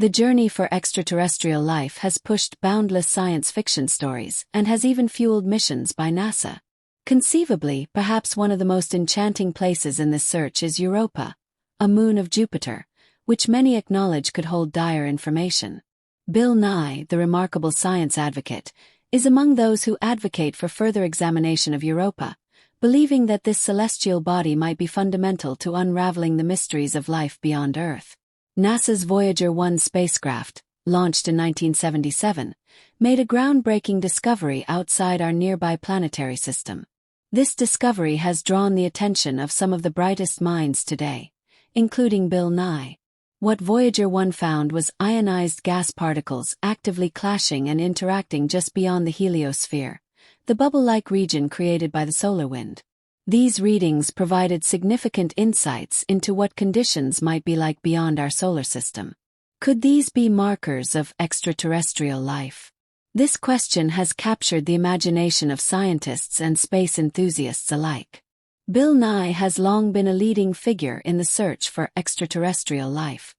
The journey for extraterrestrial life has pushed boundless science fiction stories and has even fueled missions by NASA. Conceivably, perhaps one of the most enchanting places in this search is Europa, a moon of Jupiter, which many acknowledge could hold dire information. Bill Nye, the remarkable science advocate, is among those who advocate for further examination of Europa, believing that this celestial body might be fundamental to unraveling the mysteries of life beyond Earth. NASA's Voyager 1 spacecraft, launched in 1977, made a groundbreaking discovery outside our nearby planetary system. This discovery has drawn the attention of some of the brightest minds today, including Bill Nye. What Voyager 1 found was ionized gas particles actively clashing and interacting just beyond the heliosphere, the bubble-like region created by the solar wind. These readings provided significant insights into what conditions might be like beyond our solar system. Could these be markers of extraterrestrial life? This question has captured the imagination of scientists and space enthusiasts alike. Bill Nye has long been a leading figure in the search for extraterrestrial life.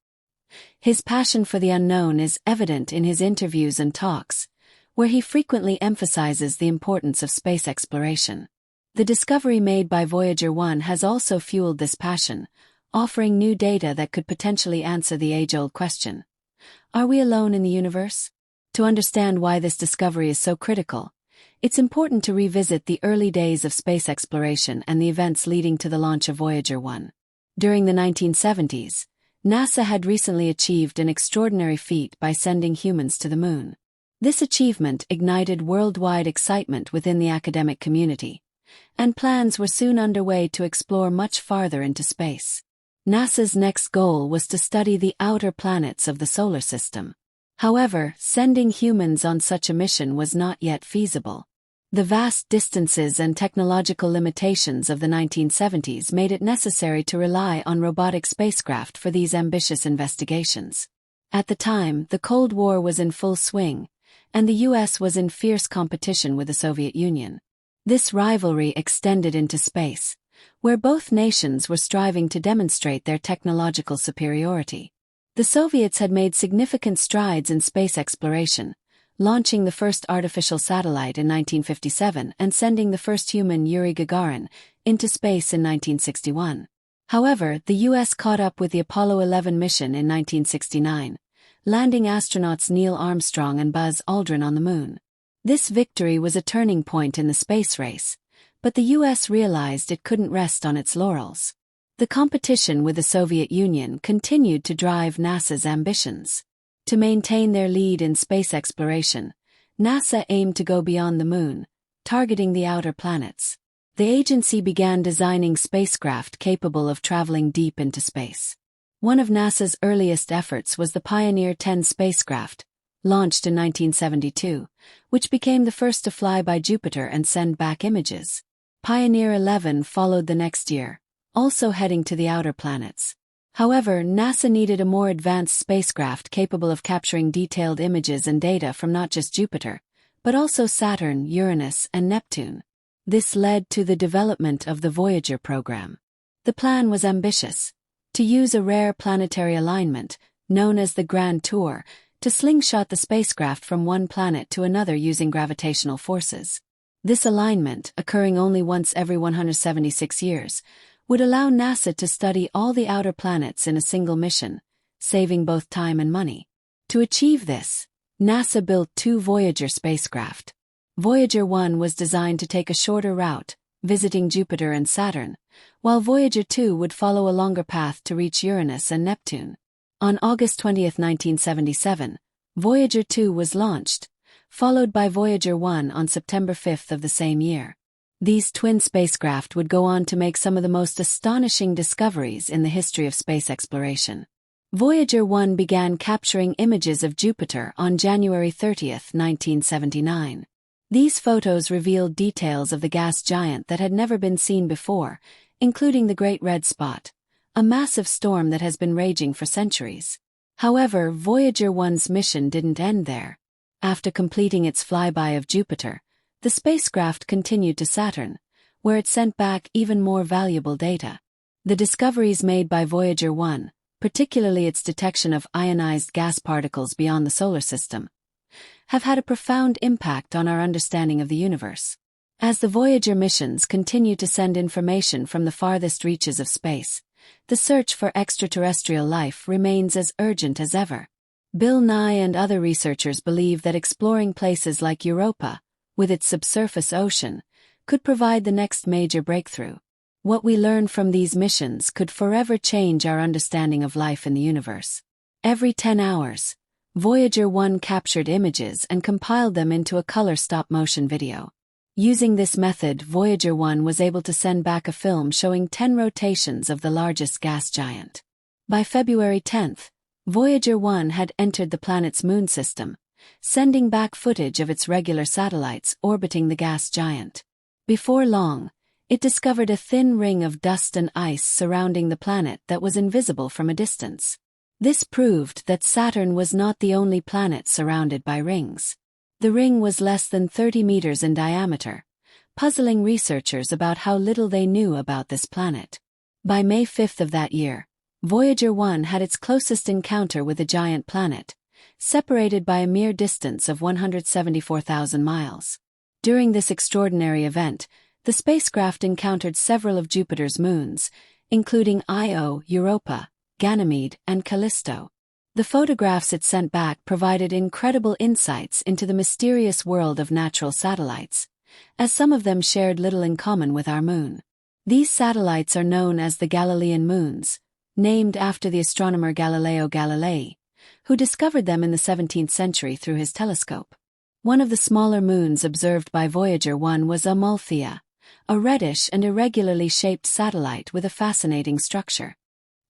His passion for the unknown is evident in his interviews and talks, where he frequently emphasizes the importance of space exploration. The discovery made by Voyager 1 has also fueled this passion, offering new data that could potentially answer the age-old question: are we alone in the universe? To understand why this discovery is so critical, it's important to revisit the early days of space exploration and the events leading to the launch of Voyager 1. During the 1970s, NASA had recently achieved an extraordinary feat by sending humans to the moon. This achievement ignited worldwide excitement within the academic community, and plans were soon underway to explore much farther into space. NASA's next goal was to study the outer planets of the solar system. However, sending humans on such a mission was not yet feasible. The vast distances and technological limitations of the 1970s made it necessary to rely on robotic spacecraft for these ambitious investigations. At the time, the Cold War was in full swing, and the US was in fierce competition with the Soviet Union. This rivalry extended into space, where both nations were striving to demonstrate their technological superiority. The Soviets had made significant strides in space exploration, launching the first artificial satellite in 1957 and sending the first human, Yuri Gagarin, into space in 1961. However, the US caught up with the Apollo 11 mission in 1969, landing astronauts Neil Armstrong and Buzz Aldrin on the moon. This victory was a turning point in the space race, but the US realized it couldn't rest on its laurels. The competition with the Soviet Union continued to drive NASA's ambitions. To maintain their lead in space exploration, NASA aimed to go beyond the moon, targeting the outer planets. The agency began designing spacecraft capable of traveling deep into space. One of NASA's earliest efforts was the Pioneer 10 spacecraft, launched in 1972, which became the first to fly by Jupiter and send back images. Pioneer 11 followed the next year, also heading to the outer planets. However, NASA needed a more advanced spacecraft capable of capturing detailed images and data from not just Jupiter, but also Saturn, Uranus, and Neptune. This led to the development of the Voyager program. The plan was ambitious: to use a rare planetary alignment, known as the Grand Tour, to slingshot the spacecraft from one planet to another using gravitational forces. This alignment, occurring only once every 176 years, would allow NASA to study all the outer planets in a single mission, saving both time and money. To achieve this, NASA built two Voyager spacecraft. Voyager 1 was designed to take a shorter route, visiting Jupiter and Saturn, while Voyager 2 would follow a longer path to reach Uranus and Neptune. On August 20, 1977, Voyager 2 was launched, followed by Voyager 1 on September 5 of the same year. These twin spacecraft would go on to make some of the most astonishing discoveries in the history of space exploration. Voyager 1 began capturing images of Jupiter on January 30, 1979. These photos revealed details of the gas giant that had never been seen before, including the Great Red Spot, a massive storm that has been raging for centuries. However, Voyager 1's mission didn't end there. After completing its flyby of Jupiter, the spacecraft continued to Saturn, where it sent back even more valuable data. The discoveries made by Voyager 1, particularly its detection of ionized gas particles beyond the solar system, have had a profound impact on our understanding of the universe. As the Voyager missions continue to send information from the farthest reaches of space, the search for extraterrestrial life remains as urgent as ever. Bill Nye and other researchers believe that exploring places like Europa, with its subsurface ocean, could provide the next major breakthrough. What we learn from these missions could forever change our understanding of life in the universe. Every 10 hours, Voyager 1 captured images and compiled them into a color stop-motion video. Using this method, Voyager 1 was able to send back a film showing 10 rotations of the largest gas giant. By February 10, Voyager 1 had entered the planet's moon system, sending back footage of its regular satellites orbiting the gas giant. Before long, it discovered a thin ring of dust and ice surrounding the planet that was invisible from a distance. This proved that Saturn was not the only planet surrounded by rings. The ring was less than 30 meters in diameter, puzzling researchers about how little they knew about this planet. By May 5 of that year, Voyager 1 had its closest encounter with a giant planet, separated by a mere distance of 174,000 miles. During this extraordinary event, the spacecraft encountered several of Jupiter's moons, including Io, Europa, Ganymede, and Callisto. The photographs it sent back provided incredible insights into the mysterious world of natural satellites, as some of them shared little in common with our moon. These satellites are known as the Galilean moons, named after the astronomer Galileo Galilei, who discovered them in the 17th century through his telescope. One of the smaller moons observed by Voyager 1 was Amalthea, a reddish and irregularly shaped satellite with a fascinating structure.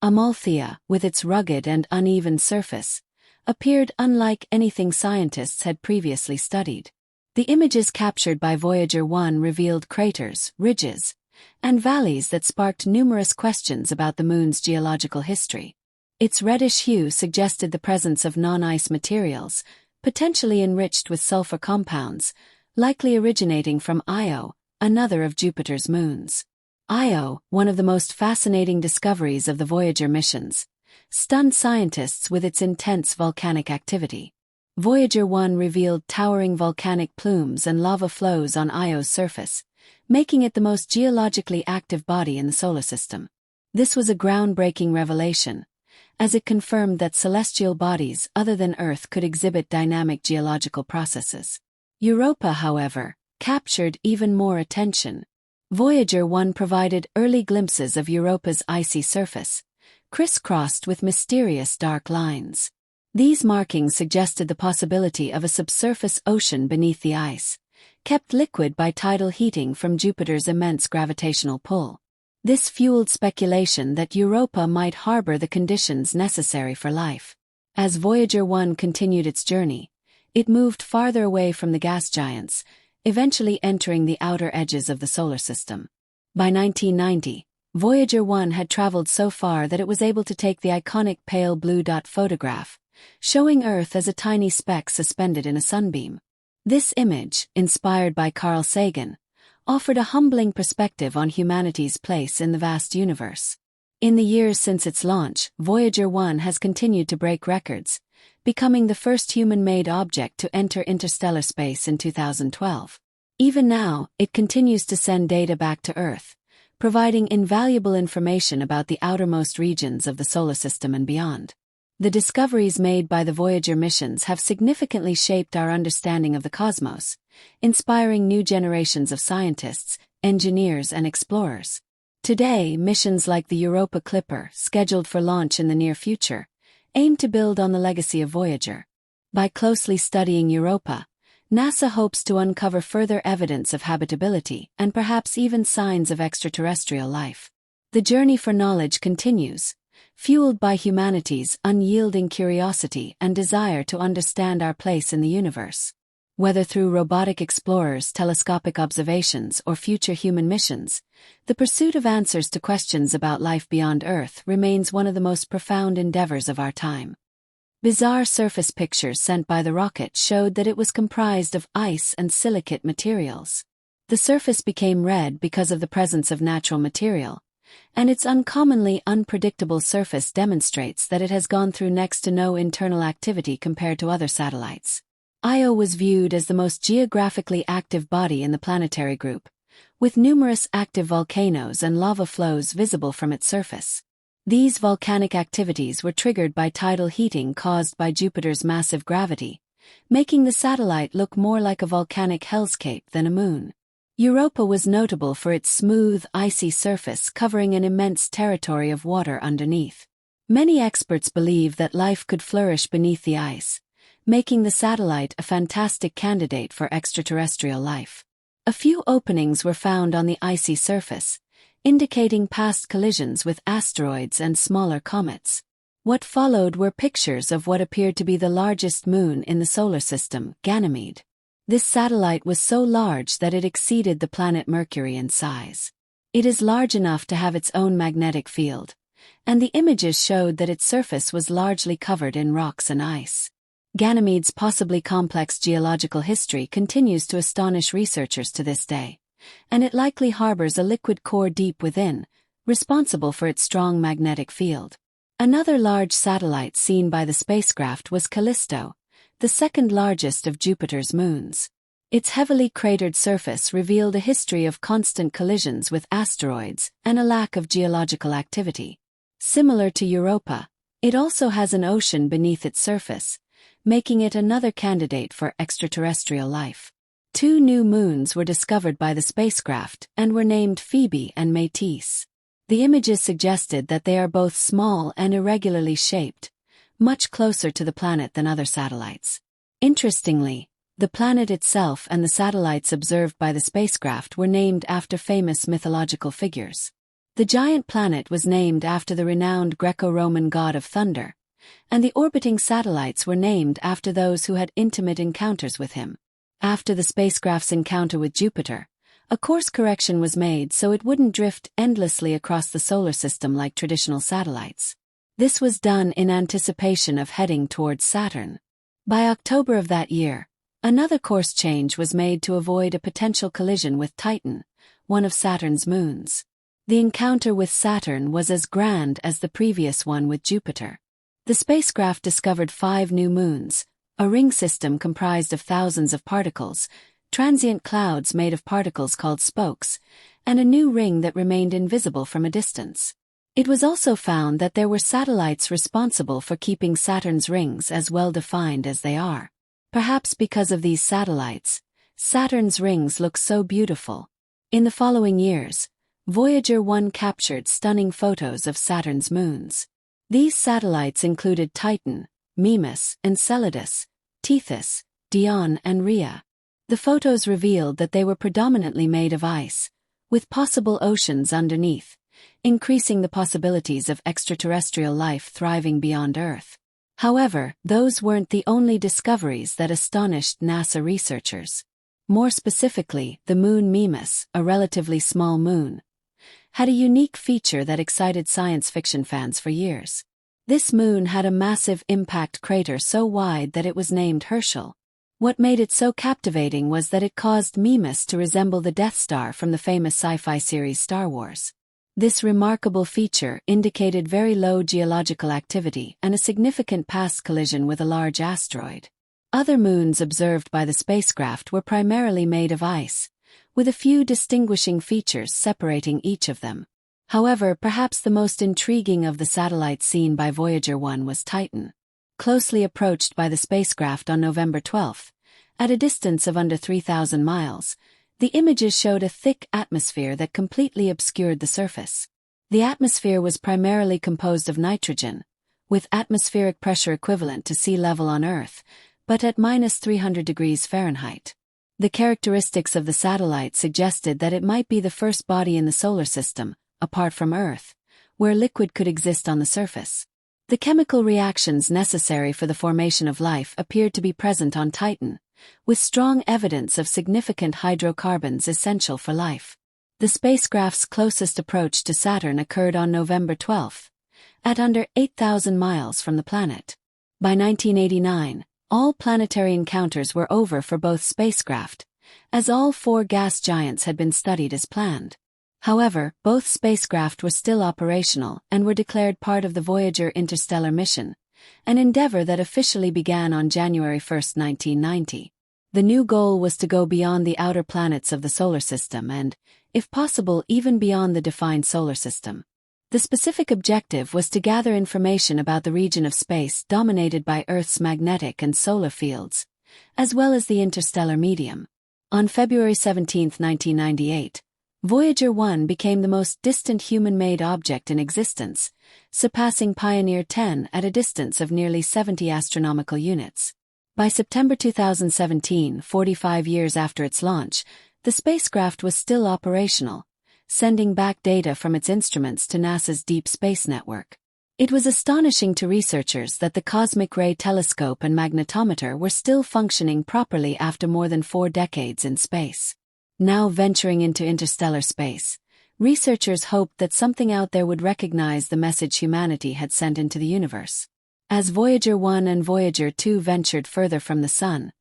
Amalthea, with its rugged and uneven surface, appeared unlike anything scientists had previously studied. The images captured by Voyager 1 revealed craters, ridges, and valleys that sparked numerous questions about the moon's geological history. Its reddish hue suggested the presence of non-ice materials, potentially enriched with sulfur compounds, likely originating from Io, another of Jupiter's moons. Io, one of the most fascinating discoveries of the Voyager missions, stunned scientists with its intense volcanic activity. Voyager 1 revealed towering volcanic plumes and lava flows on Io's surface, making it the most geologically active body in the solar system. This was a groundbreaking revelation, as it confirmed that celestial bodies other than Earth could exhibit dynamic geological processes. Europa, however, captured even more attention. Voyager 1 provided early glimpses of Europa's icy surface, crisscrossed with mysterious dark lines. These markings suggested the possibility of a subsurface ocean beneath the ice, kept liquid by tidal heating from Jupiter's immense gravitational pull. This fueled speculation that Europa might harbor the conditions necessary for life. As Voyager 1 continued its journey, it moved farther away from the gas giants, eventually entering the outer edges of the solar system. By 1990, Voyager 1 had traveled so far that it was able to take the iconic pale blue dot photograph, showing Earth as a tiny speck suspended in a sunbeam. This image, inspired by Carl Sagan, offered a humbling perspective on humanity's place in the vast universe. In the years since its launch, Voyager 1 has continued to break records, becoming the first human-made object to enter interstellar space in 2012. Even now, it continues to send data back to Earth, providing invaluable information about the outermost regions of the solar system and beyond. The discoveries made by the Voyager missions have significantly shaped our understanding of the cosmos, inspiring new generations of scientists, engineers, and explorers. Today, missions like the Europa Clipper, scheduled for launch in the near future, aim to build on the legacy of Voyager. By closely studying Europa, NASA hopes to uncover further evidence of habitability and perhaps even signs of extraterrestrial life. The journey for knowledge continues, fueled by humanity's unyielding curiosity and desire to understand our place in the universe. Whether through robotic explorers, telescopic observations, or future human missions, the pursuit of answers to questions about life beyond Earth remains one of the most profound endeavors of our time. Bizarre surface pictures sent by the rocket showed that it was comprised of ice and silicate materials. The surface became red because of the presence of natural material, and its uncommonly unpredictable surface demonstrates that it has gone through next to no internal activity compared to other satellites. Io was viewed as the most geographically active body in the planetary group, with numerous active volcanoes and lava flows visible from its surface. These volcanic activities were triggered by tidal heating caused by Jupiter's massive gravity, making the satellite look more like a volcanic hellscape than a moon. Europa was notable for its smooth, icy surface covering an immense territory of water underneath. Many experts believe that life could flourish beneath the ice, making the satellite a fantastic candidate for extraterrestrial life. A few openings were found on the icy surface, indicating past collisions with asteroids and smaller comets. What followed were pictures of what appeared to be the largest moon in the solar system, Ganymede. This satellite was so large that it exceeded the planet Mercury in size. It is large enough to have its own magnetic field, and the images showed that its surface was largely covered in rocks and ice. Ganymede's possibly complex geological history continues to astonish researchers to this day, and it likely harbors a liquid core deep within, responsible for its strong magnetic field. Another large satellite seen by the spacecraft was Callisto, the second largest of Jupiter's moons. Its heavily cratered surface revealed a history of constant collisions with asteroids and a lack of geological activity. Similar to Europa, it also has an ocean beneath its surface, making it another candidate for extraterrestrial life. 2 new moons were discovered by the spacecraft and were named Phoebe and Métis. The images suggested that they are both small and irregularly shaped, much closer to the planet than other satellites. Interestingly, the planet itself and the satellites observed by the spacecraft were named after famous mythological figures. The giant planet was named after the renowned Greco-Roman god of thunder, and the orbiting satellites were named after those who had intimate encounters with him. After the spacecraft's encounter with Jupiter, a course correction was made so it wouldn't drift endlessly across the solar system like traditional satellites. This was done in anticipation of heading towards Saturn. By October of that year, another course change was made to avoid a potential collision with Titan, one of Saturn's moons. The encounter with Saturn was as grand as the previous one with Jupiter. The spacecraft discovered 5 new moons, a ring system comprised of thousands of particles, transient clouds made of particles called spokes, and a new ring that remained invisible from a distance. It was also found that there were satellites responsible for keeping Saturn's rings as well defined as they are. Perhaps because of these satellites, Saturn's rings look so beautiful. In the following years, Voyager 1 captured stunning photos of Saturn's moons. These satellites included Titan, Mimas, Enceladus, Tethys, Dione and Rhea. The photos revealed that they were predominantly made of ice, with possible oceans underneath, increasing the possibilities of extraterrestrial life thriving beyond Earth. However, those weren't the only discoveries that astonished NASA researchers. More specifically, the moon Mimas, a relatively small moon, had a unique feature that excited science fiction fans for years. This moon had a massive impact crater so wide that it was named Herschel. What made it so captivating was that it caused Mimas to resemble the Death Star from the famous sci-fi series Star Wars. This remarkable feature indicated very low geological activity and a significant past collision with a large asteroid. Other moons observed by the spacecraft were primarily made of ice, with a few distinguishing features separating each of them. However, perhaps the most intriguing of the satellites seen by Voyager 1 was Titan. Closely approached by the spacecraft on November 12, at a distance of under 3,000 miles, the images showed a thick atmosphere that completely obscured the surface. The atmosphere was primarily composed of nitrogen, with atmospheric pressure equivalent to sea level on Earth, but at -300 degrees Fahrenheit. The characteristics of the satellite suggested that it might be the first body in the solar system, apart from Earth, where liquid could exist on the surface. The chemical reactions necessary for the formation of life appeared to be present on Titan, with strong evidence of significant hydrocarbons essential for life. The spacecraft's closest approach to Saturn occurred on November 12, at under 8,000 miles from the planet. By 1989, all planetary encounters were over for both spacecraft, as all 4 gas giants had been studied as planned. However, both spacecraft were still operational and were declared part of the Voyager interstellar mission, an endeavor that officially began on January 1, 1990. The new goal was to go beyond the outer planets of the solar system and, if possible, even beyond the defined solar system. The specific objective was to gather information about the region of space dominated by Earth's magnetic and solar fields, as well as the interstellar medium. On February 17, 1998, Voyager 1 became the most distant human-made object in existence, surpassing Pioneer 10 at a distance of nearly 70 astronomical units. By September 2017, 45 years after its launch, the spacecraft was still operational, sending back data from its instruments to NASA's Deep Space Network. It was astonishing to researchers that the cosmic ray telescope and magnetometer were still functioning properly after more than 4 decades in space. Now venturing into interstellar space, researchers hoped that something out there would recognize the message humanity had sent into the universe. As Voyager 1 and Voyager 2 ventured further from the Sun,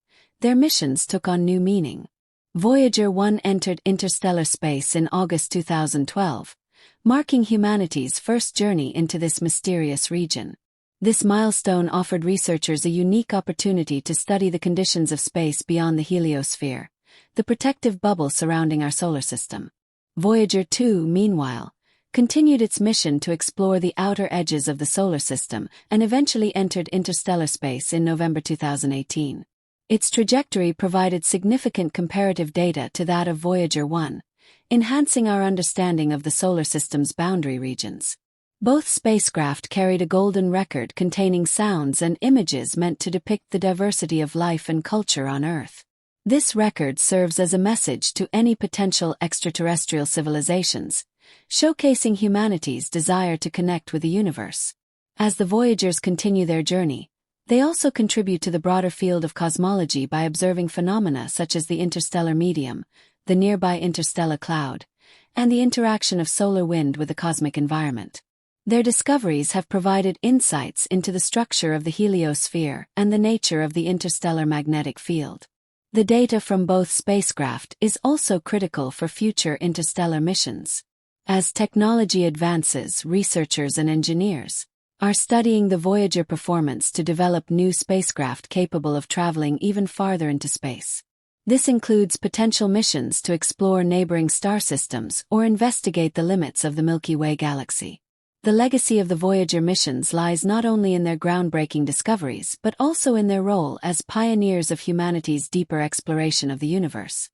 their missions took on new meaning. Voyager 1 entered interstellar space in August 2012, marking humanity's first journey into this mysterious region. This milestone offered researchers a unique opportunity to study the conditions of space beyond the heliosphere, the protective bubble surrounding our solar system. Voyager 2, meanwhile, continued its mission to explore the outer edges of the solar system and eventually entered interstellar space in November 2018. Its trajectory provided significant comparative data to that of Voyager 1, enhancing our understanding of the solar system's boundary regions. Both spacecraft carried a golden record containing sounds and images meant to depict the diversity of life and culture on Earth. This record serves as a message to any potential extraterrestrial civilizations, showcasing humanity's desire to connect with the universe. As the Voyagers continue their journey, they also contribute to the broader field of cosmology by observing phenomena such as the interstellar medium, the nearby interstellar cloud, and the interaction of solar wind with the cosmic environment. Their discoveries have provided insights into the structure of the heliosphere and the nature of the interstellar magnetic field. The data from both spacecraft is also critical for future interstellar missions. As technology advances, researchers and engineers are studying the Voyager performance to develop new spacecraft capable of traveling even farther into space. This includes potential missions to explore neighboring star systems or investigate the limits of the Milky Way galaxy. The legacy of the Voyager missions lies not only in their groundbreaking discoveries but also in their role as pioneers of humanity's deeper exploration of the universe.